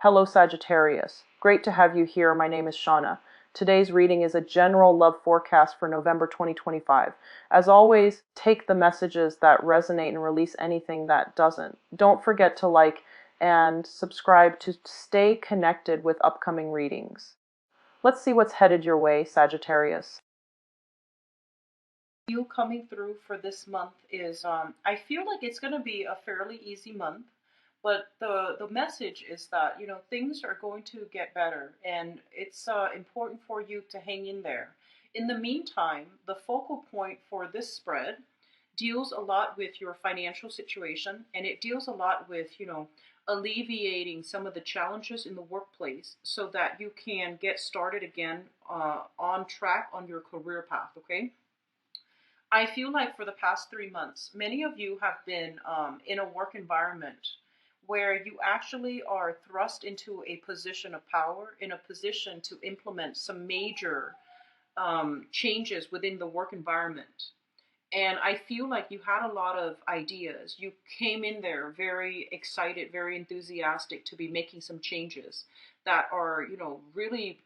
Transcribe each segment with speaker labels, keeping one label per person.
Speaker 1: Hello Sagittarius. Great to have you here. My name is Shauna. Today's reading is a general love forecast for November 2025. As always, take the messages that resonate and release anything that doesn't. Don't forget to like and subscribe to stay connected with upcoming readings. Let's see what's headed your way, Sagittarius.
Speaker 2: You coming through for this month is I feel like it's going to be a fairly easy month, but the message is that things are going to get better, and it's important for you to hang in there. In the meantime, the focal point for this spread deals a lot with your financial situation, and it deals a lot with alleviating some of the challenges in the workplace so that you can get started again on track on your career path. Okay. I feel like for the past 3 months, many of you have been in a work environment where you actually are thrust into a position of power, in a position to implement some major changes within the work environment. And I feel like you had a lot of ideas. You came in there very excited, very enthusiastic to be making some changes that are, really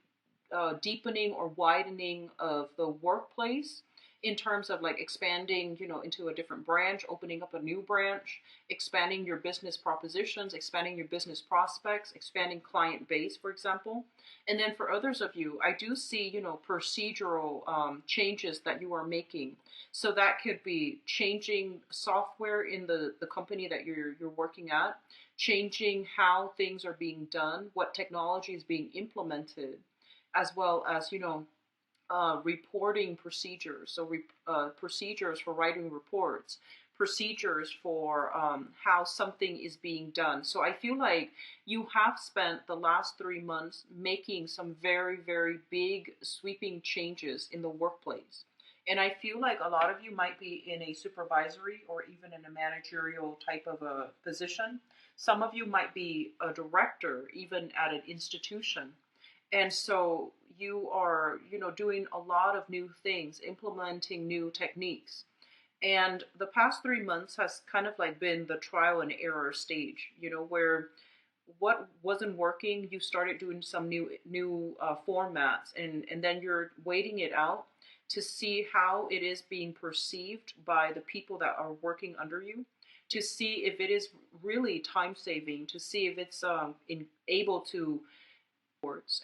Speaker 2: deepening or widening of the workplace in terms of like expanding, into a different branch, opening up a new branch, expanding your business propositions, expanding your business prospects, expanding client base, for example. And then for others of you, I do see, procedural changes that you are making. So that could be changing software in the company that you're working at, changing how things are being done, what technology is being implemented, as well as reporting procedures. So procedures for writing reports, procedures for how something is being done. So I feel like you have spent the last 3 months making some very, very big sweeping changes in the workplace. And I feel like a lot of you might be in a supervisory or even in a managerial type of a position. Some of you might be a director, even at an institution. And so you are, doing a lot of new things, implementing new techniques. And the past 3 months has kind of like been the trial and error stage, where what wasn't working, you started doing some new formats, and then you're waiting it out to see how it is being perceived by the people that are working under you, to see if it is really time saving, to see if it's able to.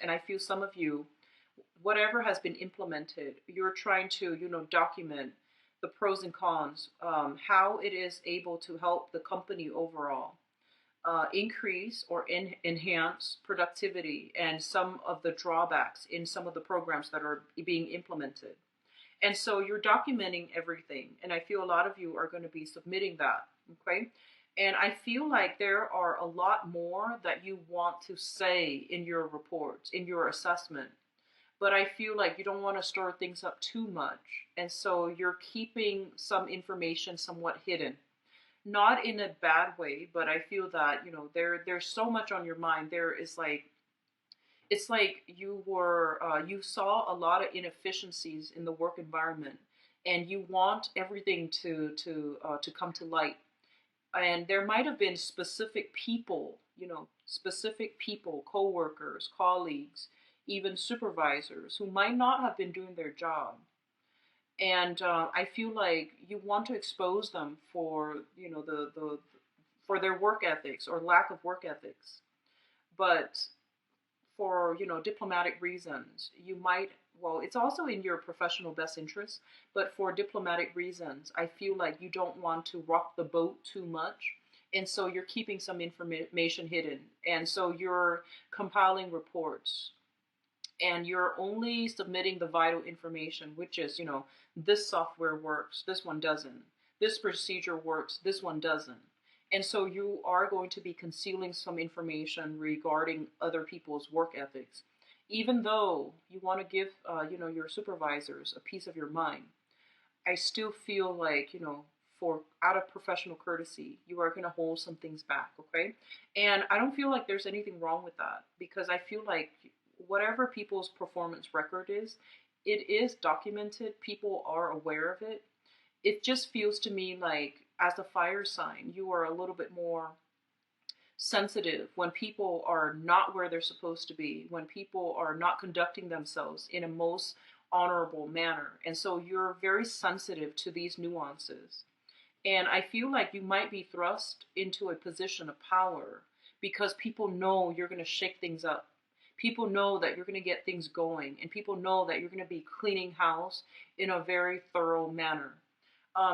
Speaker 2: And I feel some of you, whatever has been implemented, you're trying to, document the pros and cons, how it is able to help the company overall, increase or enhance productivity, and some of the drawbacks in some of the programs that are being implemented. And so you're documenting everything. And I feel a lot of you are going to be submitting that. Okay. And I feel like there are a lot more that you want to say in your reports, in your assessment. But I feel like you don't want to stir things up too much. And so you're keeping some information somewhat hidden. Not in a bad way, but I feel that, there's so much on your mind. There is like, it's like you saw a lot of inefficiencies in the work environment, and you want everything to come to light. And there might have been specific people, coworkers, colleagues, even supervisors who might not have been doing their job. And I feel like you want to expose them for, for their work ethics or lack of work ethics. But for, diplomatic reasons, you might, well, it's also in your professional best interest, but for diplomatic reasons, I feel like you don't want to rock the boat too much. And so you're keeping some information hidden. And so you're compiling reports, and you're only submitting the vital information, which is, this software works, this one doesn't. This procedure works, this one doesn't. And so you are going to be concealing some information regarding other people's work ethics, even though you want to give, your supervisors a piece of your mind. I still feel like, for out of professional courtesy, you are going to hold some things back, okay? And I don't feel like there's anything wrong with that, because I feel like whatever people's performance record is, it is documented. People are aware of it. It just feels to me like, as a fire sign, you are a little bit more sensitive when people are not where they're supposed to be, when people are not conducting themselves in a most honorable manner. And so you're very sensitive to these nuances. And I feel like you might be thrust into a position of power because people know you're going to shake things up. People know that you're going to get things going, and people know that you're going to be cleaning house in a very thorough manner.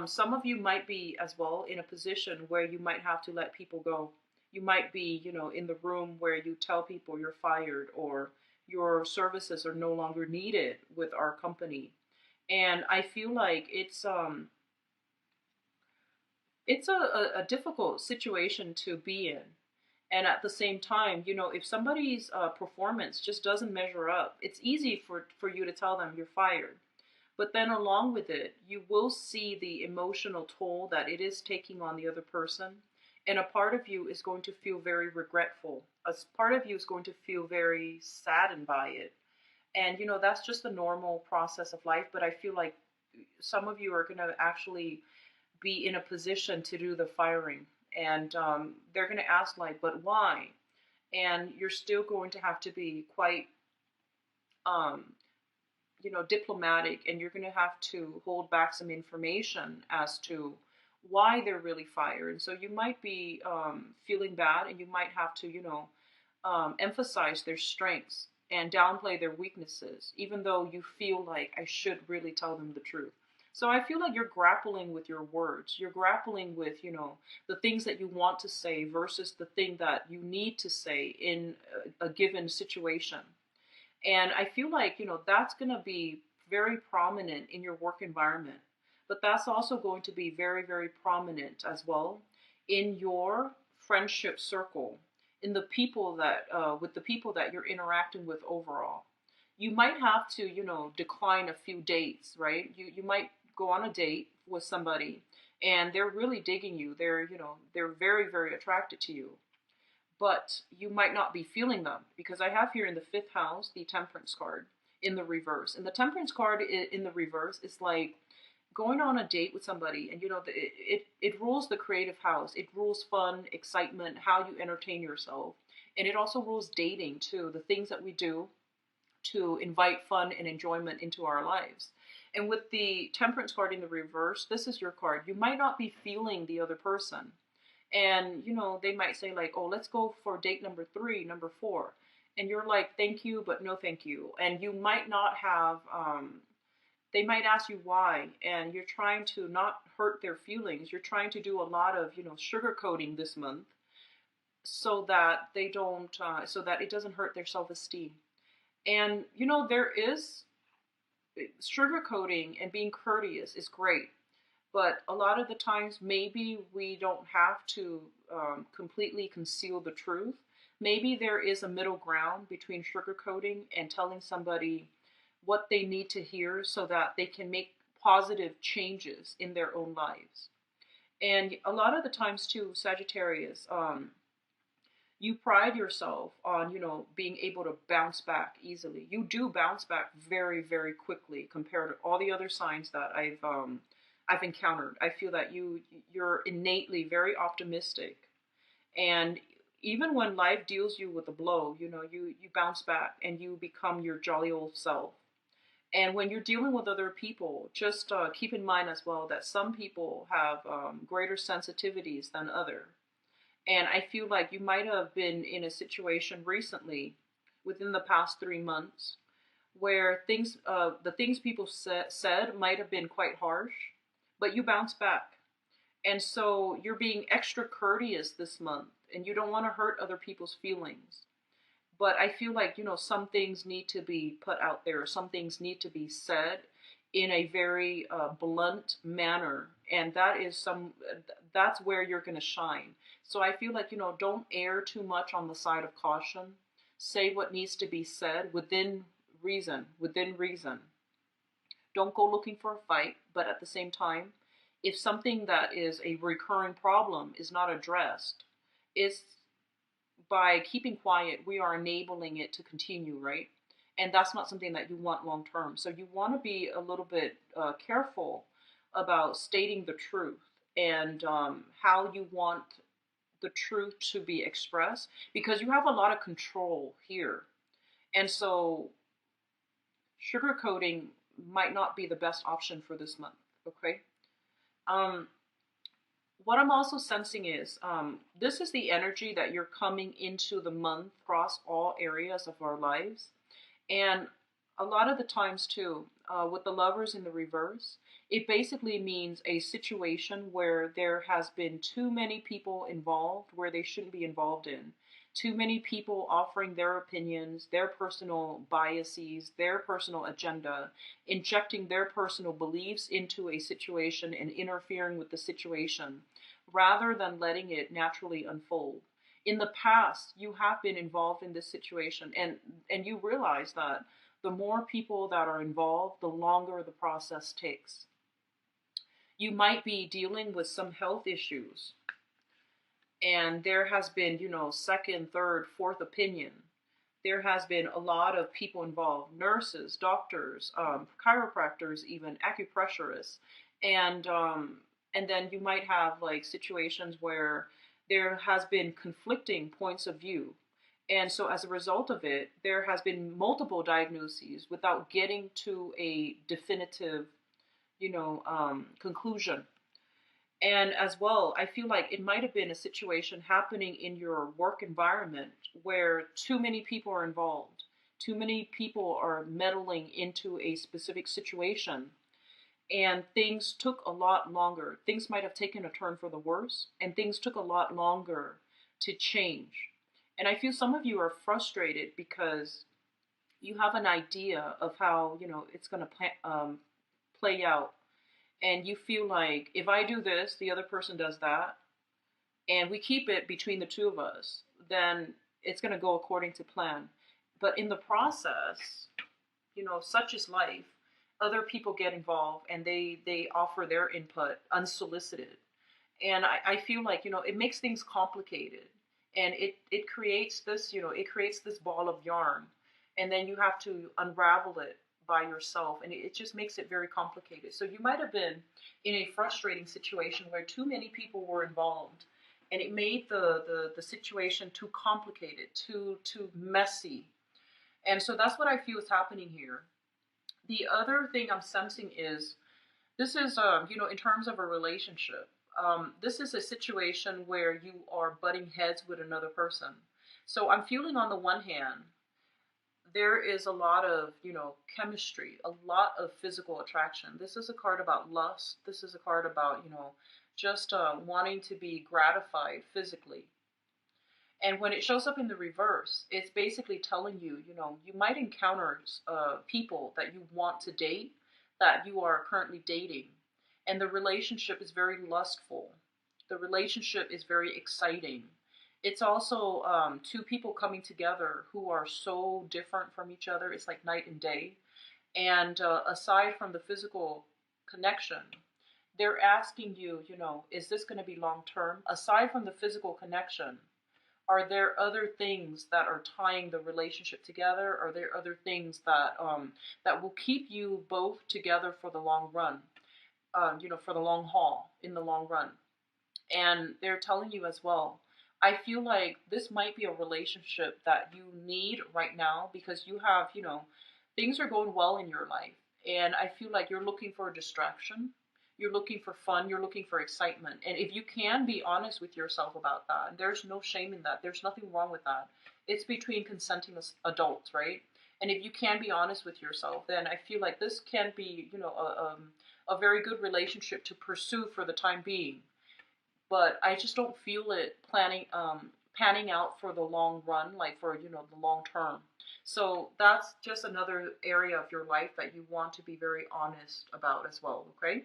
Speaker 2: Some of you might be as well in a position where you might have to let people go. You might be, in the room where you tell people you're fired or your services are no longer needed with our company. And I feel like it's a difficult situation to be in. And at the same time, if somebody's performance just doesn't measure up, it's easy for you to tell them you're fired. But then along with it, you will see the emotional toll that it is taking on the other person. And a part of you is going to feel very regretful. A part of you is going to feel very saddened by it. And, that's just the normal process of life. But I feel like some of you are going to actually be in a position to do the firing. And they're going to ask, like, but why? And you're still going to have to be quite, um, diplomatic, and you're going to have to hold back some information as to why they're really fired. So you might be feeling bad, and you might have to, emphasize their strengths and downplay their weaknesses, even though you feel like I should really tell them the truth. So I feel like you're grappling with your words. You're grappling with, the things that you want to say versus the thing that you need to say in a given situation. And I feel like, that's going to be very prominent in your work environment. But that's also going to be very, very prominent as well in your friendship circle, in the people that, with the people that you're interacting with overall. You might have to, decline a few dates, right? You might go on a date with somebody and they're really digging you. They're very, very attracted to you, but you might not be feeling them, because I have here in the fifth house the temperance card in the reverse. And the temperance card in the reverse is like going on a date with somebody, and it rules the creative house. It rules fun, excitement, how you entertain yourself. And it also rules dating too, the things that we do to invite fun and enjoyment into our lives. And with the temperance card in the reverse, this is your card. You might not be feeling the other person, and they might say like, oh, let's go for date number 3, number 4, and you're like, thank you, but no thank you. And you might not have they might ask you why, and you're trying to not hurt their feelings. You're trying to do a lot of sugarcoating this month, so that they don't so that it doesn't hurt their self-esteem. And there is sugarcoating, and being courteous is great. But a lot of the times, maybe we don't have to completely conceal the truth. Maybe there is a middle ground between sugarcoating and telling somebody what they need to hear so that they can make positive changes in their own lives. And a lot of the times, too, Sagittarius, you pride yourself on, being able to bounce back easily. You do bounce back very, very quickly compared to all the other signs that I've encountered. I feel that you're innately very optimistic, and even when life deals you with a blow, you bounce back and you become your jolly old self. And when you're dealing with other people, just keep in mind as well that some people have greater sensitivities than others. And I feel like you might have been in a situation recently, within the past 3 months, where the things people said might have been quite harsh, but you bounce back. And so you're being extra courteous this month, and you don't want to hurt other people's feelings. But I feel like, some things need to be put out there. Some things need to be said in a very blunt manner. And that's where you're going to shine. So I feel like, don't err too much on the side of caution. Say what needs to be said within reason, within reason. Don't go looking for a fight, but at the same time, if something that is a recurring problem is not addressed, it's by keeping quiet, we are enabling it to continue, right? And that's not something that you want long term. So you want to be a little bit careful about stating the truth, and how you want the truth to be expressed, because you have a lot of control here. And so sugarcoating might not be the best option for this month. Okay. Um, what I'm also sensing is this is the energy that you're coming into the month across all areas of our lives. And a lot of the times, too, with the lovers in the reverse, it basically means a situation where there has been too many people involved where they shouldn't be involved in. Too many people offering their opinions, their personal biases, their personal agenda, injecting their personal beliefs into a situation and interfering with the situation rather than letting it naturally unfold. In the past, you have been involved in this situation, and you realize that the more people that are involved, the longer the process takes. You might be dealing with some health issues, and there has been, second, third, fourth opinion. There has been a lot of people involved: nurses, doctors, chiropractors, even acupressurists, and and then you might have like situations where there has been conflicting points of view. And so as a result of it, there has been multiple diagnoses without getting to a definitive, conclusion. And as well, I feel like it might have been a situation happening in your work environment where too many people are involved, too many people are meddling into a specific situation, and things took a lot longer. Things might have taken a turn for the worse, and things took a lot longer to change. And I feel some of you are frustrated because you have an idea of how it's going to play out, and you feel like if I do this, the other person does that, and we keep it between the two of us, then it's going to go according to plan. But in the process, such is life. Other people get involved and they offer their input unsolicited. And I feel like, it makes things complicated. And it creates this, it creates this ball of yarn. And then you have to unravel it by yourself. And it just makes it very complicated. So you might have been in a frustrating situation where too many people were involved. And it made the situation too complicated, too messy. And so that's what I feel is happening here. The other thing I'm sensing is this is, in terms of a relationship, this is a situation where you are butting heads with another person. So I'm feeling on the one hand, there is a lot of, chemistry, a lot of physical attraction. This is a card about lust. This is a card about, just wanting to be gratified physically. And when it shows up in the reverse, it's basically telling you, you might encounter people that you want to date, that you are currently dating. And the relationship is very lustful. The relationship is very exciting. It's also two people coming together who are so different from each other. It's like night and day. And aside from the physical connection, they're asking you, is this going to be long term? Aside from the physical connection, are there other things that are tying the relationship together? Are there other things that that will keep you both together for the long run? For the long haul, in the long run. And they're telling you as well, I feel like this might be a relationship that you need right now because you have, things are going well in your life. And I feel like you're looking for a distraction. You're looking for fun. You're looking for excitement. And if you can be honest with yourself about that, there's no shame in that. There's nothing wrong with that. It's between consenting adults, right? And if you can be honest with yourself, then I feel like this can be, a very good relationship to pursue for the time being. But I just don't feel it panning out for the long run, like for, the long term. So that's just another area of your life that you want to be very honest about as well, okay?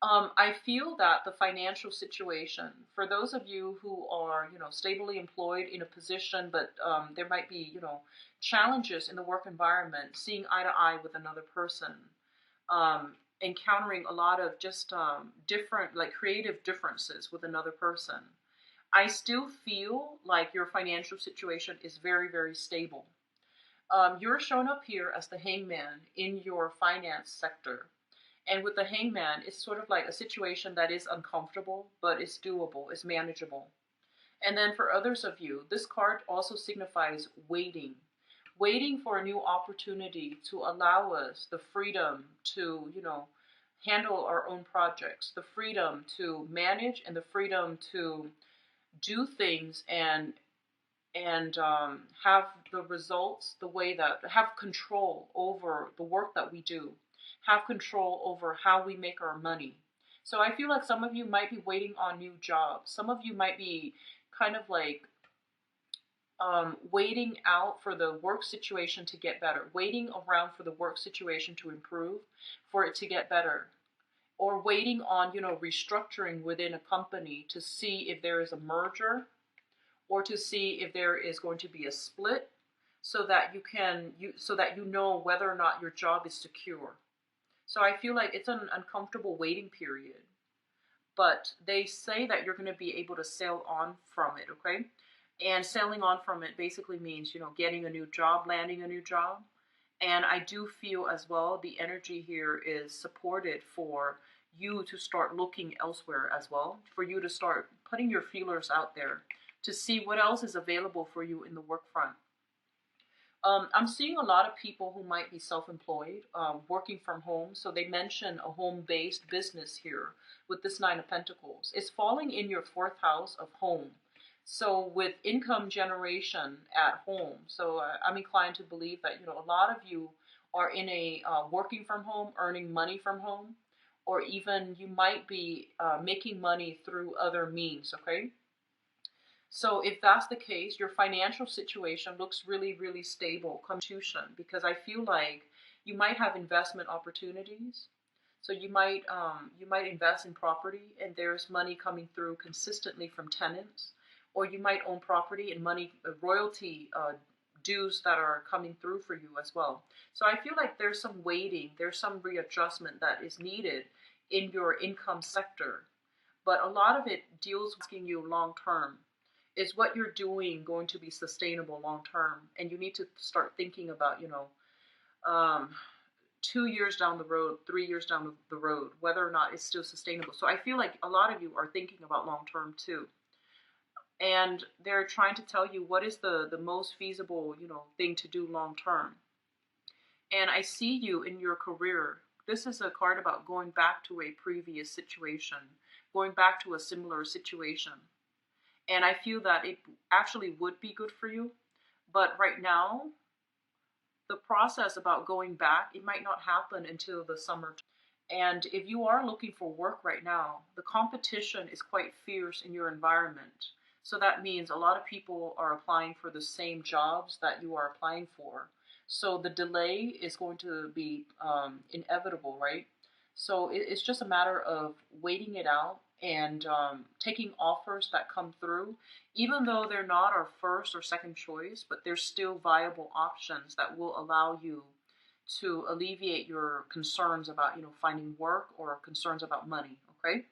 Speaker 2: I feel that the financial situation, for those of you who are, stably employed in a position, but there might be, challenges in the work environment, seeing eye to eye with another person, encountering a lot of just different, like creative differences with another person. I still feel like your financial situation is very, very stable. You're shown up here as the hangman in your finance sector. And with the hangman, it's sort of like a situation that is uncomfortable, but it's doable, it's manageable. And then for others of you, this card also signifies waiting, waiting for a new opportunity to allow us the freedom to, handle our own projects, the freedom to manage, and the freedom to do things and have the results the way that have control over the work that we do, have control over how we make our money. So I feel like some of you might be waiting on new jobs. Some of you might be kind of like waiting out for the work situation to get better, waiting around for the work situation to improve, for it to get better, or waiting on, restructuring within a company to see if there is a merger or to see if there is going to be a split, so that you know whether or not your job is secure. So I feel like it's an uncomfortable waiting period, but they say that you're going to be able to sail on from it, okay? And sailing on from it basically means, getting a new job, landing a new job. And I do feel as well the energy here is supported for you to start looking elsewhere as well, for you to start putting your feelers out there to see what else is available for you in the work front. I'm seeing a lot of people who might be self-employed, working from home. So they mention a home-based business here with this Nine of Pentacles. It's falling in your fourth house of home. So with income generation at home, so I'm inclined to believe that, a lot of you are in a working from home, earning money from home, or even you might be making money through other means, okay? So if that's the case, your financial situation looks really, really stable, constitution, because I feel like you might have investment opportunities. So you might invest in property and there's money coming through consistently from tenants, or you might own property and money royalty dues that are coming through for you as well. So I feel like there's some waiting, there's some readjustment that is needed in your income sector, but a lot of it deals with asking you long term. Is what you're doing going to be sustainable long term? And you need to start thinking about, um, 2 years down the road, 3 years down the road, whether or not it's still sustainable. So I feel like a lot of you are thinking about long term too. And they're trying to tell you what is the most feasible, thing to do long term. And I see you in your career. This is a card about going back to a previous situation, going back to a similar situation. And I feel that it actually would be good for you. But right now, the process about going back, it might not happen until the summer. And if you are looking for work right now, the competition is quite fierce in your environment. So that means a lot of people are applying for the same jobs that you are applying for. So the delay is going to be inevitable, right? So it's just a matter of waiting it out and taking offers that come through, even though they're not our first or second choice, but they're still viable options that will allow you to alleviate your concerns about, finding work or concerns about money, okay?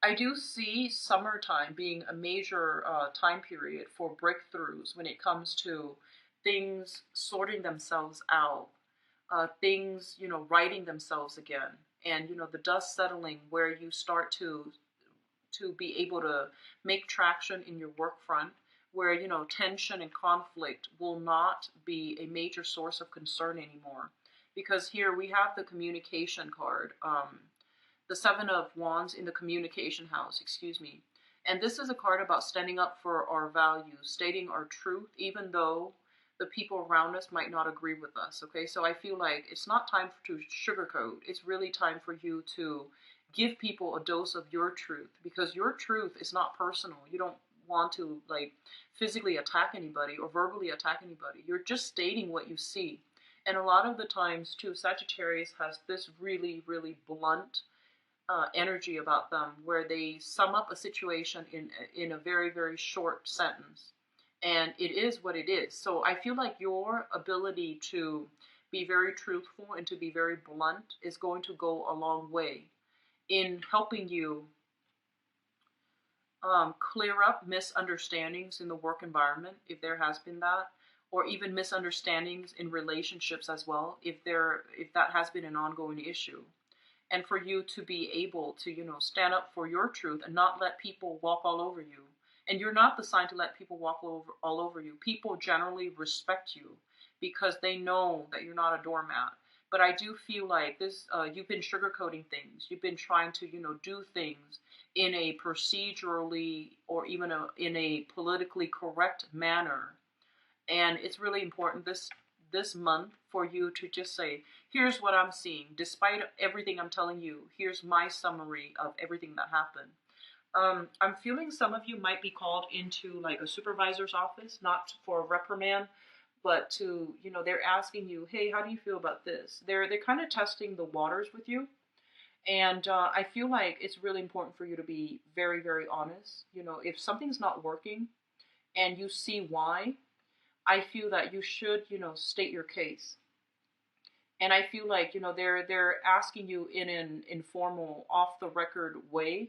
Speaker 2: I do see summertime being a major time period for breakthroughs when it comes to things sorting themselves out, things, righting themselves again, and, the dust settling where you start to be able to make traction in your work front, where, tension and conflict will not be a major source of concern anymore. Because here we have the communication card, the Seven of Wands in the communication house, excuse me. And this is a card about standing up for our values, stating our truth, even though the people around us might not agree with us, okay? So I feel like it's not time to sugarcoat. It's really time for you to give people a dose of your truth, because your truth is not personal. You don't want to physically attack anybody or verbally attack anybody. You're just stating what you see. And a lot of the times too, Sagittarius has this really, really blunt energy about them, where they sum up a situation in a very, very short sentence, and it is what it is. So I feel like your ability to be very truthful and to be very blunt is going to go a long way in helping you clear up misunderstandings in the work environment, if there has been that, or even misunderstandings in relationships as well, if that has been an ongoing issue. and for you to be able to, stand up for your truth and not let people walk all over you. And you're not the sign to let people walk all over you. People generally respect you because they know that you're not a doormat. But I do feel like this, you've been sugarcoating things. You've been trying to, do things in a procedurally or even in a politically correct manner. And it's really important this month for you to just say, here's what I'm seeing. Despite everything I'm telling you, here's my summary of everything that happened. I'm feeling some of you might be called into like a supervisor's office, not for a reprimand, but to, they're asking you, hey, how do you feel about this? They're kind of testing the waters with you. And I feel like it's really important for you to be very, very honest. If something's not working and you see why, I feel that you should, state your case. And I feel like, they're asking you in an informal, off the record way,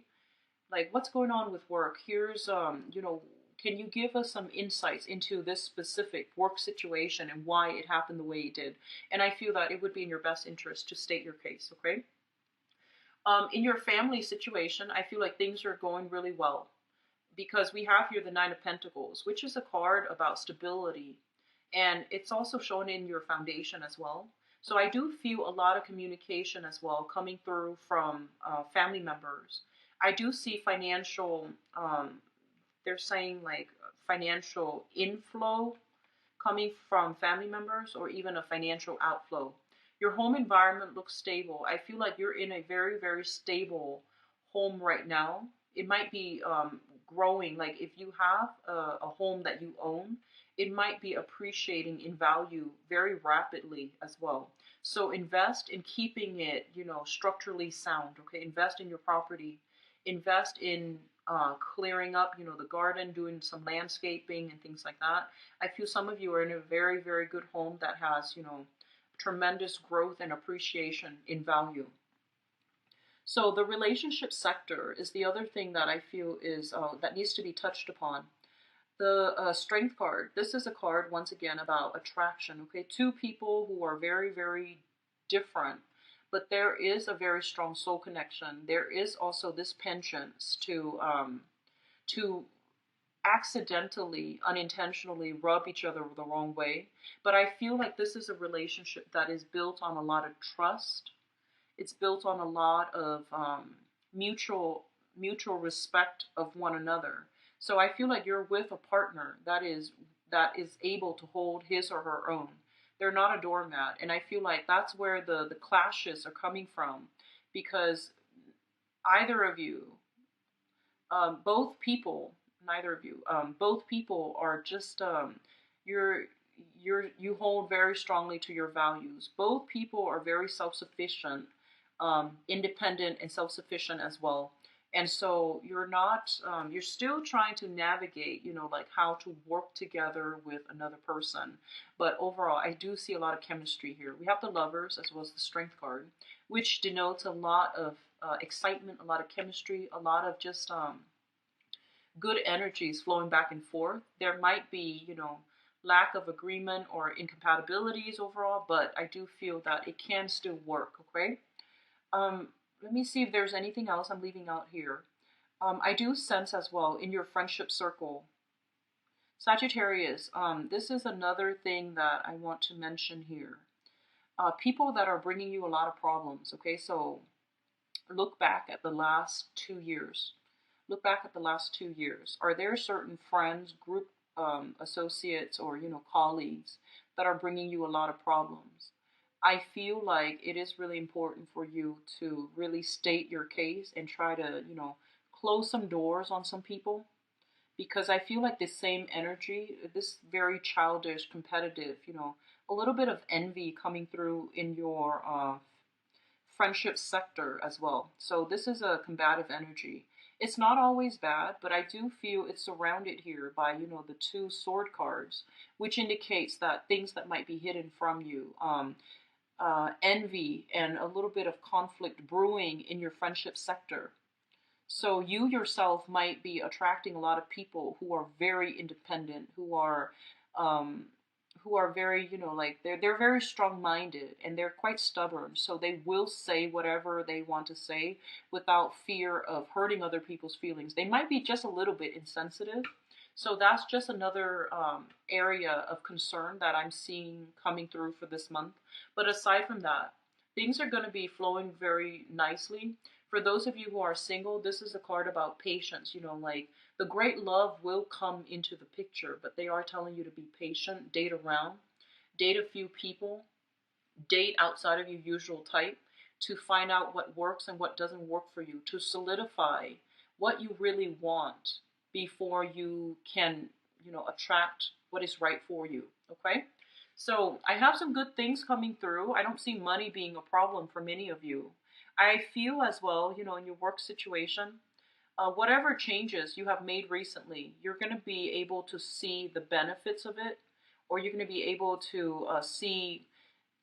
Speaker 2: like, what's going on with work? Here's, can you give us some insights into this specific work situation and why it happened the way it did? And I feel that it would be in your best interest to state your case, okay? In your family situation, I feel like things are going really well because we have here the Nine of Pentacles, which is a card about stability. And it's also shown in your foundation as well. So I do feel a lot of communication as well coming through from family members. I do see financial, they're saying like financial inflow coming from family members or even a financial outflow. Your home environment looks stable. I feel like you're in a very, very stable home right now. It might be growing. Like if you have a home that you own, it might be appreciating in value very rapidly as well. So invest in keeping it, structurally sound. Okay, invest in your property. Invest in clearing up, the garden, doing some landscaping and things like that. I feel some of you are in a very, very good home that has, tremendous growth and appreciation in value. So the relationship sector is the other thing that I feel is that needs to be touched upon. The Strength card. This is a card once again about attraction. Okay, two people who are very, very different, but there is a very strong soul connection. There is also this penchant to accidentally, unintentionally rub each other the wrong way. But I feel like this is a relationship that is built on a lot of trust. It's built on a lot of mutual respect of one another. So I feel like you're with a partner that is able to hold his or her own. They're not a doormat, and I feel like that's where the clashes are coming from, because either of you, both people, neither of you, both people are just you hold very strongly to your values. Both people are very self-sufficient, independent and self-sufficient as well. And so you're not, you're still trying to navigate, like how to work together with another person. But overall, I do see a lot of chemistry here. We have the Lovers as well as the Strength card, which denotes a lot of excitement, a lot of chemistry, a lot of just good energies flowing back and forth. There might be, lack of agreement or incompatibilities overall, but I do feel that it can still work, okay? Let me see if there's anything else I'm leaving out here. I do sense as well in your friendship circle, Sagittarius, this is another thing that I want to mention here. People that are bringing you a lot of problems, okay? So look back at the last 2 years. Look back at the last 2 years. Are there certain friends, group associates, or, colleagues that are bringing you a lot of problems? I feel like it is really important for you to really state your case and try to, close some doors on some people, because I feel like the same energy, this very childish, competitive, a little bit of envy coming through in your friendship sector as well. So this is a combative energy. It's not always bad, but I do feel it's surrounded here by, the two sword cards, which indicates that things that might be hidden from you, envy and a little bit of conflict brewing in your friendship sector. So you yourself might be attracting a lot of people who are very independent, who are who are very, like they're very strong-minded and they're quite stubborn. So they will say whatever they want to say without fear of hurting other people's feelings. They might be just a little bit insensitive. So that's just another area of concern that I'm seeing coming through for this month. But aside from that, things are going to be flowing very nicely. For those of you who are single, this is a card about patience. Like the great love will come into the picture, but they are telling you to be patient, date around, date a few people, date outside of your usual type to find out what works and what doesn't work for you, to solidify what you really want before you can, attract what is right for you. Okay? So I have some good things coming through. I don't see money being a problem for many of you. I feel as well, in your work situation, whatever changes you have made recently, you're going to be able to see the benefits of it, or you're going to be able to see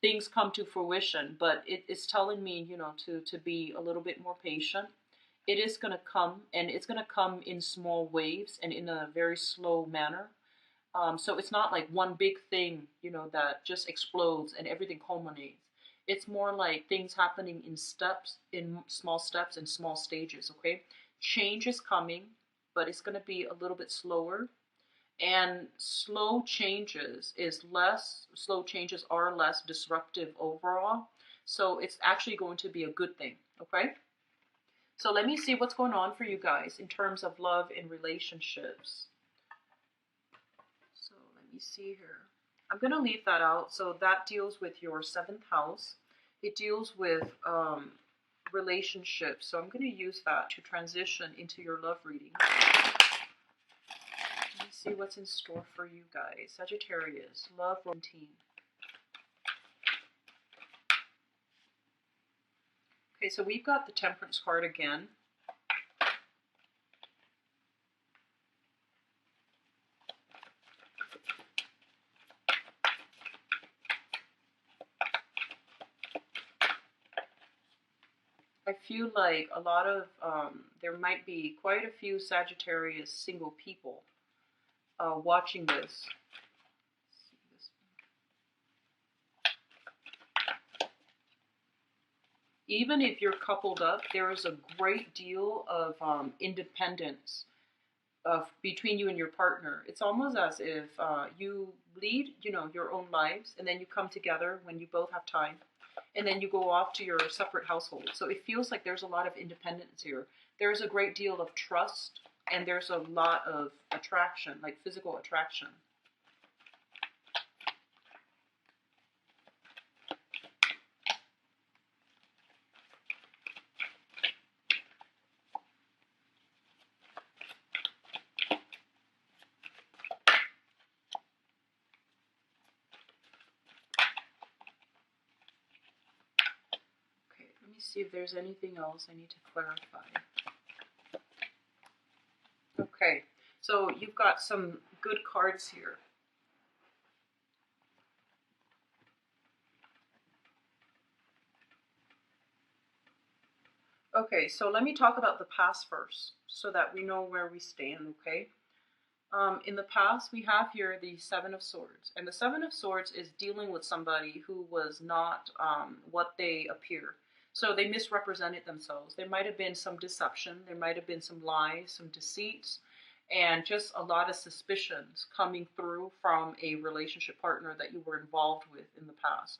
Speaker 2: things come to fruition. But it is telling me, to be a little bit more patient. It is going to come, and it's going to come in small waves and in a very slow manner. So it's not like one big thing, that just explodes and everything culminates. It's more like things happening in steps, in small steps and small stages, okay? Change is coming, but it's going to be a little bit slower. And slow changes are less disruptive overall. So it's actually going to be a good thing, okay? So let me see what's going on for you guys in terms of love and relationships. So let me see here. I'm going to leave that out. So that deals with your 7th house. It deals with relationships. So I'm going to use that to transition into your love reading. Let me see what's in store for you guys. Sagittarius, love routine. Okay, so we've got the Temperance card again. I feel like a lot of, there might be quite a few Sagittarius single people watching this. Even if you're coupled up, there is a great deal of independence between you and your partner. It's almost as if you lead, your own lives, and then you come together when you both have time, and then you go off to your separate household. So it feels like there's a lot of independence here. There's a great deal of trust, and there's a lot of attraction, like physical attraction. Let me see if there's anything else I need to clarify. Okay, so you've got some good cards here. Okay, so let me talk about the past first so that we know where we stand, okay? In the past, we have here the Seven of Swords. And the Seven of Swords is dealing with somebody who was not what they appear. So they misrepresented themselves. There might have been some deception. There might have been some lies, some deceits, and just a lot of suspicions coming through from a relationship partner that you were involved with in the past.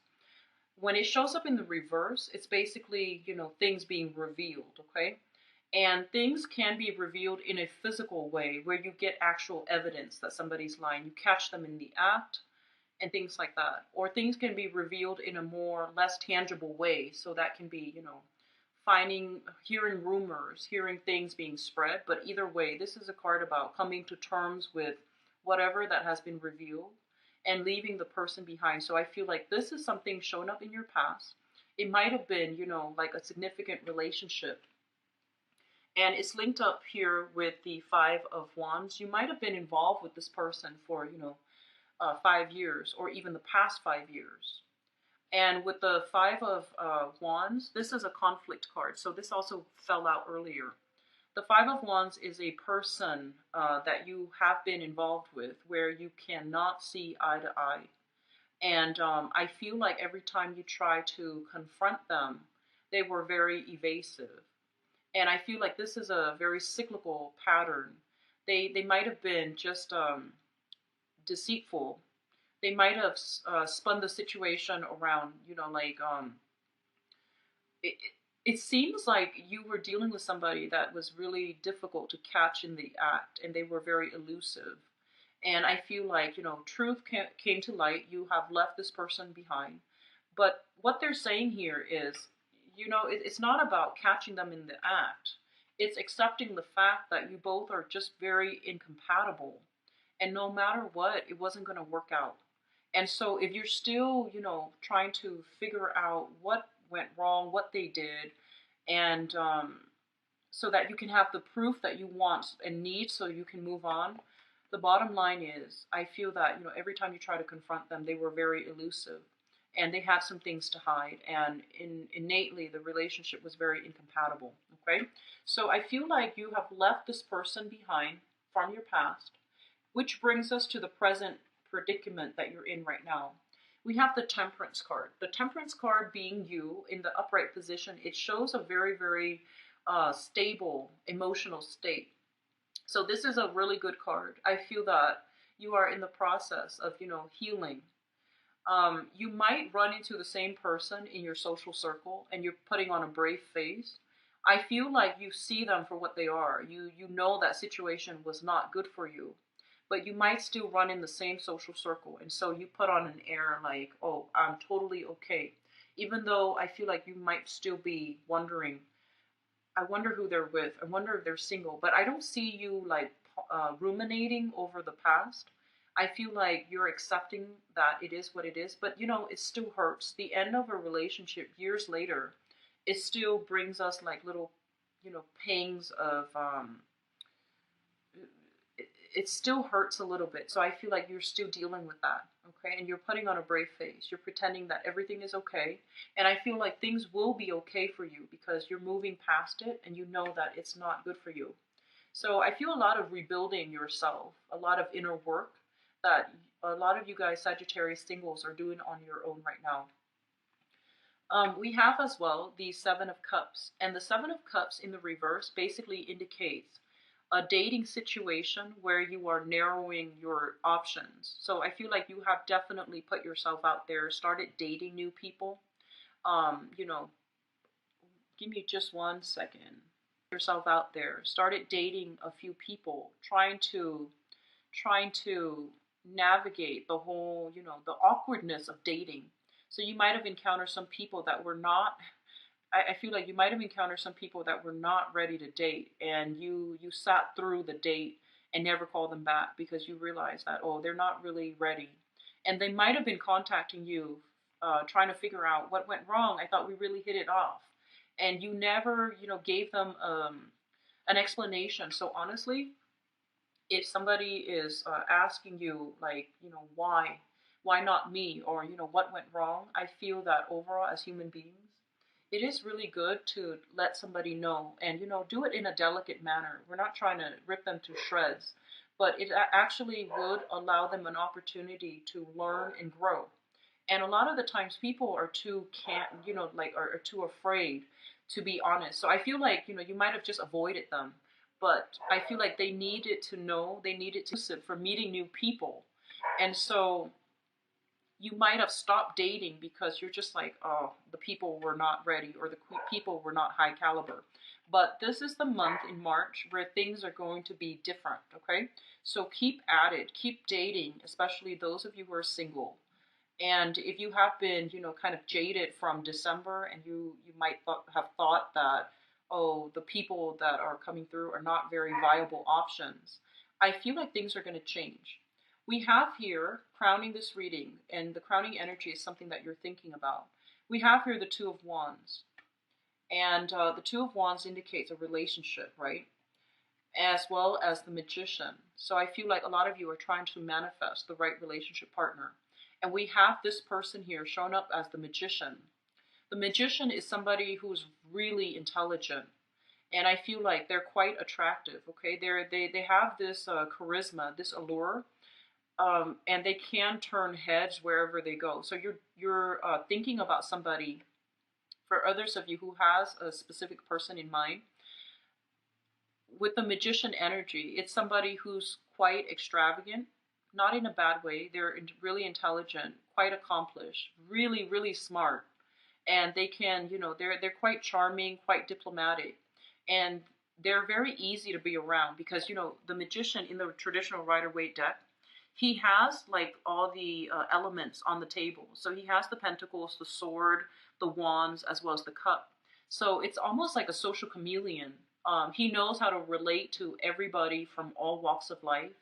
Speaker 2: When it shows up in the reverse, it's basically, things being revealed, okay? And things can be revealed in a physical way where you get actual evidence that somebody's lying. You catch them in the act and things like that. Or things can be revealed in a less tangible way. So that can be, hearing rumors, hearing things being spread. But either way, this is a card about coming to terms with whatever that has been revealed and leaving the person behind. So I feel like this is something shown up in your past. It might have been, like a significant relationship. And it's linked up here with the Five of Wands. You might have been involved with this person for, 5 years or even the past 5 years. And with the Five of Wands, this is a conflict card. So this also fell out earlier. The Five of Wands is a person that you have been involved with where you cannot see eye to eye. And I feel like every time you try to confront them, they were very evasive. And I feel like this is a very cyclical pattern. They might have been just deceitful. They might have spun the situation around, it, it seems like you were dealing with somebody that was really difficult to catch in the act, and they were very elusive. And I feel like, truth came to light. You have left this person behind. But what they're saying here is, it's not about catching them in the act. It's accepting the fact that you both are just very incompatible. And no matter what, it wasn't going to work out. And so if you're still, trying to figure out what went wrong, what they did, and so that you can have the proof that you want and need so you can move on, the bottom line is, I feel that, every time you try to confront them, they were very elusive and they had some things to hide. And innately, the relationship was very incompatible. Okay. So I feel like you have left this person behind from your past, which brings us to the present predicament that you're in right now. We have the Temperance card. The Temperance card being you in the upright position, it shows a very, very stable emotional state. So this is a really good card. I feel that you are in the process of, healing. You might run into the same person in your social circle and you're putting on a brave face. I feel like you see them for what they are. You know that situation was not good for you, but you might still run in the same social circle. And so you put on an air like, oh, I'm totally okay. Even though I feel like you might still be wondering, I wonder who they're with. I wonder if they're single. But I don't see you like ruminating over the past. I feel like you're accepting that it is what it is. But it still hurts. The end of a relationship years later, it still brings us like little, pangs of. It still hurts a little bit. So I feel like you're still dealing with that. Okay. And you're putting on a brave face. You're pretending that everything is okay. And I feel like things will be okay for you because you're moving past it and you know that it's not good for you. So I feel a lot of rebuilding yourself, a lot of inner work that a lot of you guys, Sagittarius singles, are doing on your own right now. We have as well the Seven of Cups. And the Seven of Cups in the reverse basically indicates a dating situation where you are narrowing your options. So I feel like you have definitely put yourself out there, started dating new people. You know, give me just 1 second. Yourself out there, started dating a few people, trying to navigate the whole, the awkwardness of dating. So you might have encountered some people that were not. I feel like you might have encountered some people that were not ready to date, and you sat through the date and never called them back because you realized that, oh, they're not really ready, and they might have been contacting you, trying to figure out what went wrong. I thought we really hit it off, and you never, gave them an explanation. So honestly, if somebody is asking you, like, why not me, or what went wrong, I feel that overall as human beings, it is really good to let somebody know, and do it in a delicate manner. We're not trying to rip them to shreds, but it actually would allow them an opportunity to learn and grow. And a lot of the times people are too can't like are too afraid to be honest. So I feel like you might have just avoided them, but I feel like they needed to know, they needed to sit for meeting new people. And so you might have stopped dating because you're just like, oh, the people were not ready, or the people were not high caliber. But this is the month in March where things are going to be different, okay? So keep at it, keep dating, especially those of you who are single. And if you have been, kind of jaded from December, and you might have thought that, oh, the people that are coming through are not very viable options, I feel like things are going to change. We have here, crowning this reading, and the crowning energy is something that you're thinking about. We have here the Two of Wands. And the Two of Wands indicates a relationship, right? As well as the Magician. So I feel like a lot of you are trying to manifest the right relationship partner. And we have this person here shown up as the Magician. The Magician is somebody who's really intelligent. And I feel like they're quite attractive, okay? They have this charisma, this allure. and they can turn heads wherever they go. So you're thinking about somebody. For others of you who has a specific person in mind, with the magician energy, it's somebody who's quite extravagant, not in a bad way. They're really intelligent, quite accomplished, really, really smart. And they can, they're quite charming, quite diplomatic. And they're very easy to be around because, the magician in the traditional Rider-Waite deck, he has like all the elements on the table. So he has the pentacles, the sword, the wands, as well as the cup. So it's almost like a social chameleon. He knows how to relate to everybody from all walks of life.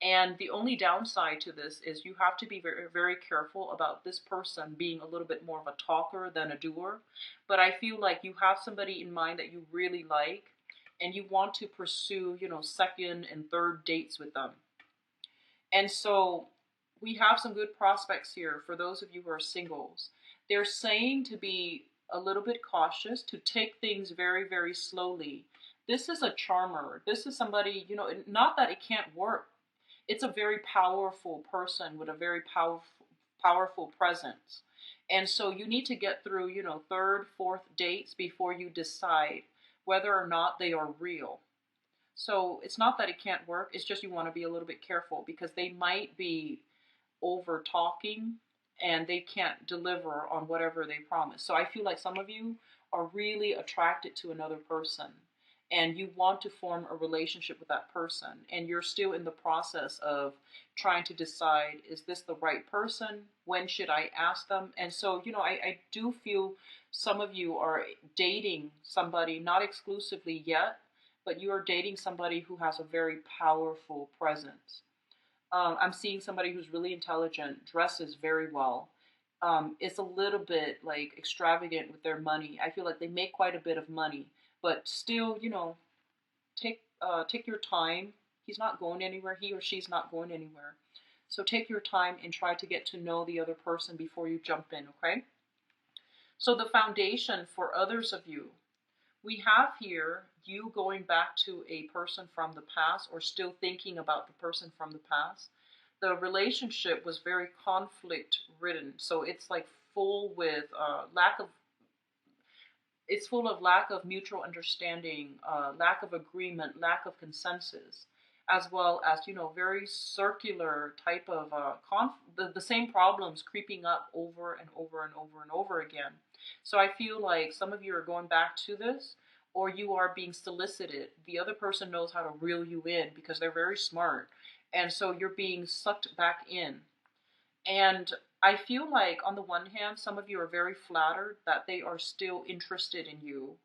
Speaker 2: And the only downside to this is you have to be very, very careful about this person being a little bit more of a talker than a doer. But I feel like you have somebody in mind that you really like, and you want to pursue, second and third dates with them. And so we have some good prospects here for those of you who are singles. They're saying to be a little bit cautious, to take things very, very slowly. This is a charmer. This is somebody, not that it can't work. It's a very powerful person with a very powerful presence. And so you need to get through, third, fourth dates before you decide whether or not they are real. So it's not that it can't work, it's just you want to be a little bit careful because they might be over talking and they can't deliver on whatever they promise. So I feel like some of you are really attracted to another person and you want to form a relationship with that person, and you're still in the process of trying to decide, is this the right person? When should I ask them? And so, I do feel some of you are dating somebody, not exclusively yet, but you are dating somebody who has a very powerful presence. I'm seeing somebody who's really intelligent, dresses very well, is a little bit like extravagant with their money. I feel like they make quite a bit of money, but still, take your time. He's not going anywhere. He or she's not going anywhere. So take your time and try to get to know the other person before you jump in, okay? So the foundation for others of you, we have here you going back to a person from the past or still thinking about the person from the past. The relationship was very conflict ridden. So it's like full with it's full of lack of mutual understanding, lack of agreement, lack of consensus, as well as, very circular type of the same problems creeping up over and over and over and over again. So I feel like some of you are going back to this, or you are being solicited. The other person knows how to reel you in because they're very smart. And so you're being sucked back in. And I feel like, on the one hand, some of you are very flattered that they are still interested in you.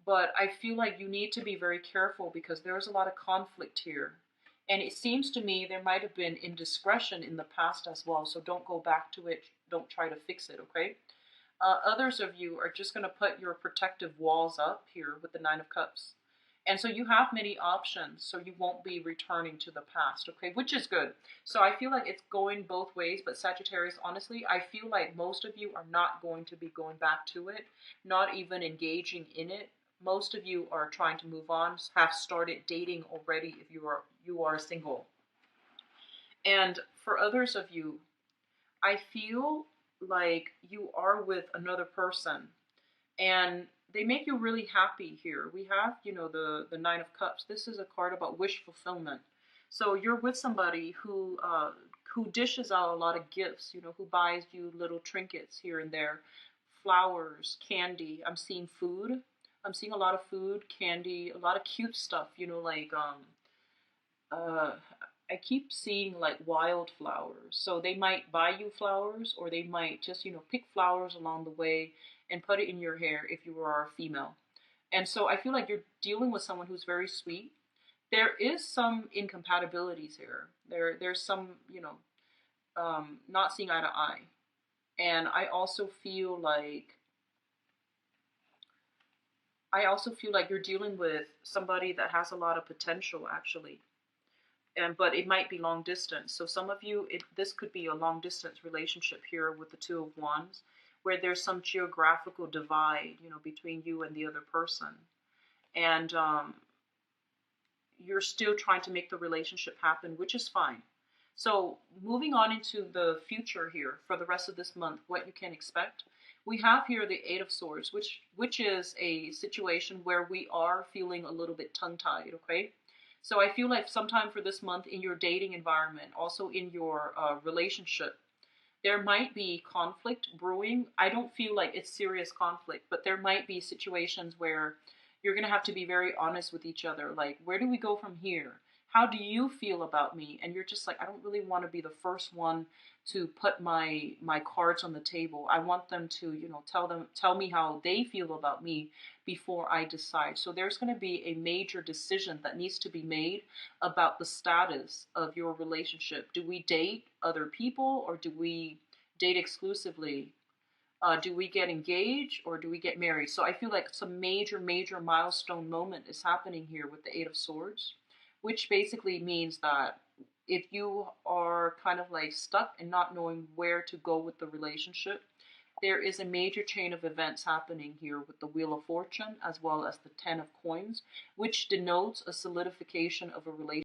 Speaker 2: But I feel like you need to be very careful because there's a lot of conflict here. And it seems to me there might have been indiscretion in the past as well. So don't go back to it. Don't try to fix it, okay? Others of you are just going to put your protective walls up here with the Nine of Cups. And so you have many options, so you won't be returning to the past, okay, which is good. So I feel like it's going both ways, but Sagittarius, honestly, I feel like most of you are not going to be going back to it, not even engaging in it. Most of you are trying to move on, have started dating already if you are single. And for others of you, I feel like you are with another person and they make you really happy here. We have, the Nine of Cups. This is a card about wish fulfillment. So you're with somebody who dishes out a lot of gifts, who buys you little trinkets here and there, flowers, candy. I'm seeing food. I'm seeing a lot of food, candy, a lot of cute stuff, like I keep seeing like wildflowers. So they might buy you flowers, or they might just, pick flowers along the way and put it in your hair if you are a female. And so I feel like you're dealing with someone who's very sweet. There is some incompatibilities here. There's some, not seeing eye to eye. And I also feel like you're dealing with somebody that has a lot of potential, actually. But it might be long distance. So some of you, this could be a long distance relationship here with the Two of Wands, where there's some geographical divide, between you and the other person. And you're still trying to make the relationship happen, which is fine. So moving on into the future here for the rest of this month, what you can expect. We have here the Eight of Swords, which is a situation where we are feeling a little bit tongue-tied, okay? So I feel like sometime for this month in your dating environment, also in your relationship, there might be conflict brewing. I don't feel like it's serious conflict, but there might be situations where you're going to have to be very honest with each other. Like, where do we go from here? How do you feel about me? And you're just like, I don't really want to be the first one to put my cards on the table. I want them to, tell me how they feel about me before I decide. So there's going to be a major decision that needs to be made about the status of your relationship. Do we date other people, or do we date exclusively? Do we get engaged, or do we get married? So I feel like some major, major milestone moment is happening here with the Eight of Swords, which basically means that if you are kind of like stuck and not knowing where to go with the relationship, there is a major chain of events happening here with the Wheel of Fortune as well as the Ten of Coins, which denotes a solidification of a relationship